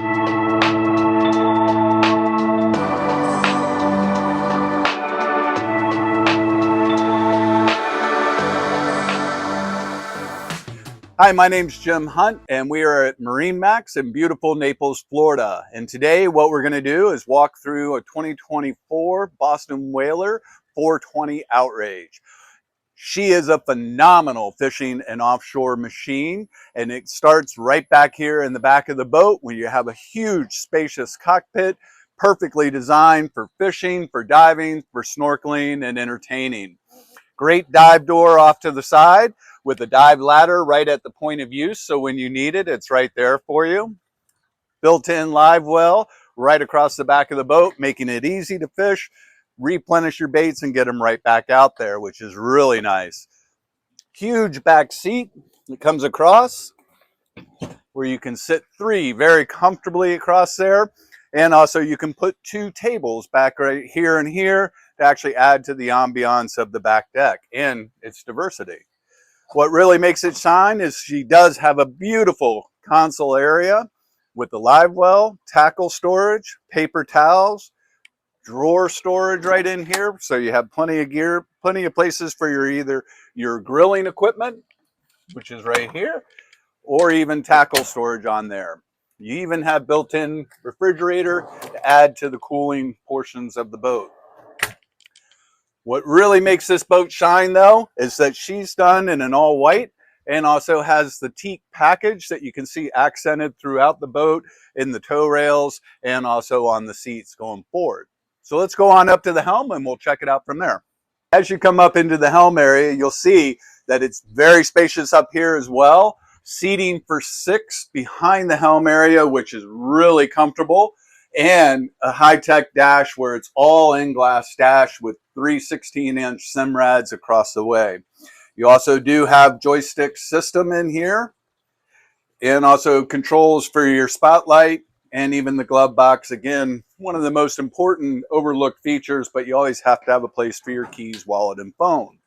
Hi, my name's Jim Hunt, and we are at MarineMax in beautiful Naples, Florida. And today what we're going to do is walk through a 2024 Boston Whaler 420 Outrage. She is a phenomenal fishing and offshore machine, and it starts right back here in the back of the boat when you have a huge spacious cockpit, perfectly designed for fishing, for diving, for snorkeling, and entertaining. Great dive door off to the side with a dive ladder right at the point of use, so when you need it, it's right there for you. Built-in live well right across the back of the boat, making it easy to fish, replenish your baits, and get them right back out there, which is really nice. Huge back seat that comes across where you can sit three very comfortably across there. And also you can put two tables back right here and here to actually add to the ambiance of the back deck and its diversity. What really makes it shine is she does have a beautiful console area with the live well, tackle storage, paper towels, drawer storage right in here. So you have plenty of gear, plenty of places for either your grilling equipment, which is right here, or even tackle storage on there. You even have built-in refrigerator to add to the cooling portions of the boat. What really makes this boat shine, though, is that she's done in an all white and also has the teak package that you can see accented throughout the boat in the tow rails and also on the seats going forward. So let's go on up to the helm and we'll check it out from there. As you come up into the helm area, you'll see that it's very spacious up here as well. Seating for 6 behind the helm area, which is really comfortable, and a high-tech dash where it's all in-glass dash with 3 16-inch Simrads across the way. You also do have joystick system in here, and also controls for your spotlight and even the glove box. Again, one of the most important overlooked features, but you always have to have a place for your keys, wallet, and phone.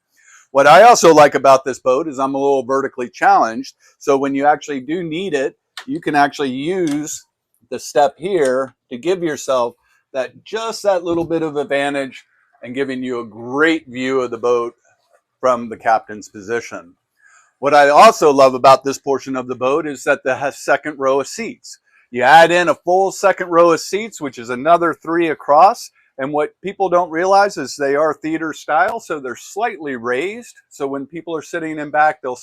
What I also like about this boat is I'm a little vertically challenged, so when you actually do need it, you can actually use the step here to give yourself just that little bit of advantage and giving you a great view of the boat from the captain's position. What I also love about this portion of the boat is that it has second row of seats. You add in a full second row of seats, which is another 3 across. And what people don't realize is they are theater style, so they're slightly raised. So when people are sitting in back, they'll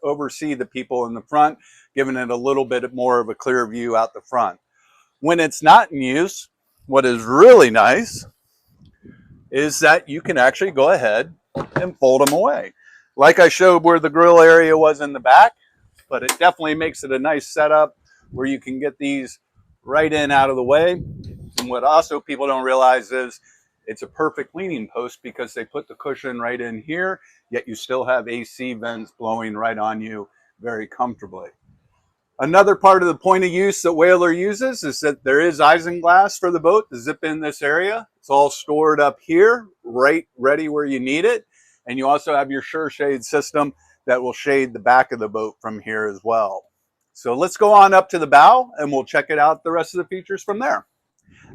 oversee the people in the front, giving it a little bit more of a clear view out the front. When it's not in use, what is really nice is that you can actually go ahead and fold them away. Like I showed where the grill area was in the back, but it definitely makes it a nice setup where you can get these right in out of the way. And what also people don't realize is it's a perfect leaning post because they put the cushion right in here, yet you still have AC vents blowing right on you very comfortably. Another part of the point of use that Whaler uses is that there is isinglass for the boat to zip in this area. It's all stored up here, right ready where you need it. And you also have your Sure Shade system that will shade the back of the boat from here as well. So let's go on up to the bow and we'll check it out, the rest of the features from there.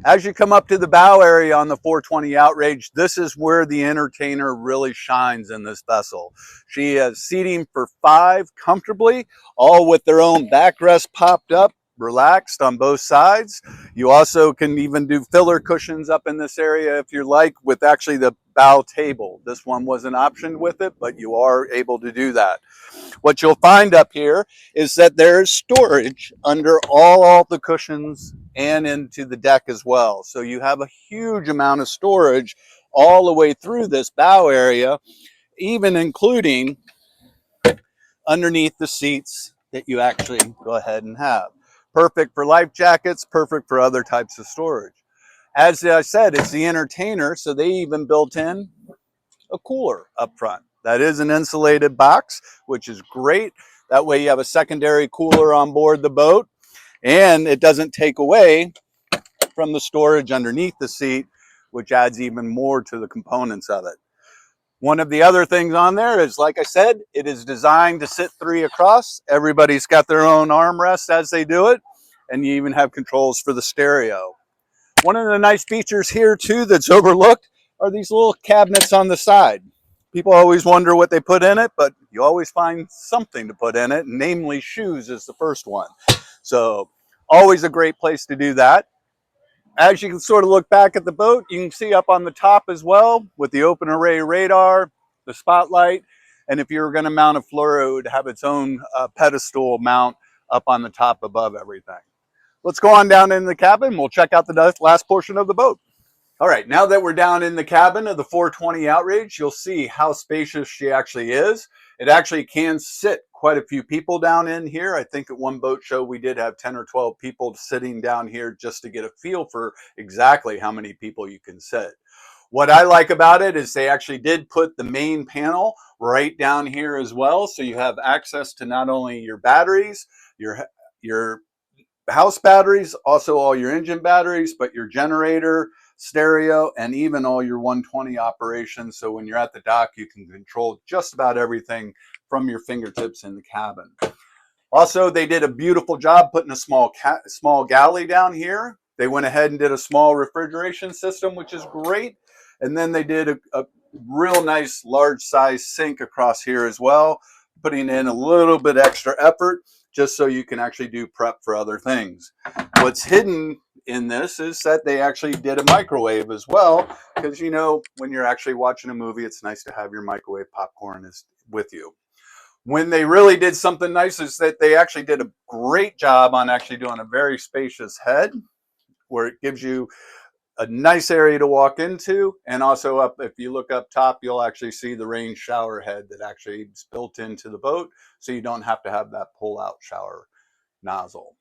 As you come up to the bow area on the 420 Outrage, this is where the entertainer really shines in this vessel. She has seating for 5 comfortably, all with their own backrest popped up, relaxed on both sides. You also can even do filler cushions up in this area if you like, with actually the bow table. This one wasn't optioned with it, but you are able to do that. What you'll find up here is that there is storage under all the cushions and into the deck as well. So you have a huge amount of storage all the way through this bow area, even including underneath the seats that you actually go ahead and have. Perfect for life jackets, perfect for other types of storage. As I said, it's the entertainer, so they even built in a cooler up front. That is an insulated box, which is great. That way you have a secondary cooler on board the boat, and it doesn't take away from the storage underneath the seat, which adds even more to the components of it. One of the other things on there is, like I said, it is designed to sit 3 across. Everybody's got their own armrest as they do it. and you even have controls for the stereo. One of the nice features here too that's overlooked are these little cabinets on the side. People always wonder what they put in it, but you always find something to put in it, namely shoes is the first one. So always a great place to do that. As you can sort of look back at the boat, you can see up on the top as well with the open array radar, the spotlight, and if you were going to mount a fluoro, it would have its own pedestal mount up on the top above everything. Let's go on down in the cabin. We'll check out the last portion of the boat. All right, now that we're down in the cabin of the 420 Outrage, you'll see how spacious she actually is. It actually can sit quite a few people down in here. I think at one boat show we did have 10 or 12 people sitting down here just to get a feel for exactly how many people you can sit. What I like about it is they actually did put the main panel right down here as well, so you have access to not only your batteries, your house batteries, also all your engine batteries, but your generator, stereo, and even all your 120 operations. So when you're at the dock, you can control just about everything from your fingertips in the cabin. Also, they did a beautiful job putting a small galley down here. They went ahead and did a small refrigeration system, which is great. And then they did a real nice large size sink across here as well, putting in a little bit extra effort just so you can actually do prep for other things. What's hidden in this is that they actually did a microwave as well, because you know, when you're actually watching a movie, it's nice to have your microwave popcorn with you. When they really did something nice is that they actually did a great job on actually doing a very spacious head, where it gives you a nice area to walk into, and also up, if you look up top, you'll actually see the rain shower head that actually is built into the boat, so you don't have to have that pull-out shower nozzle.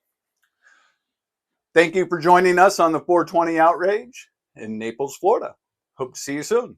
Thank you for joining us on the 420 Outrage in Naples, Florida. Hope to see you soon.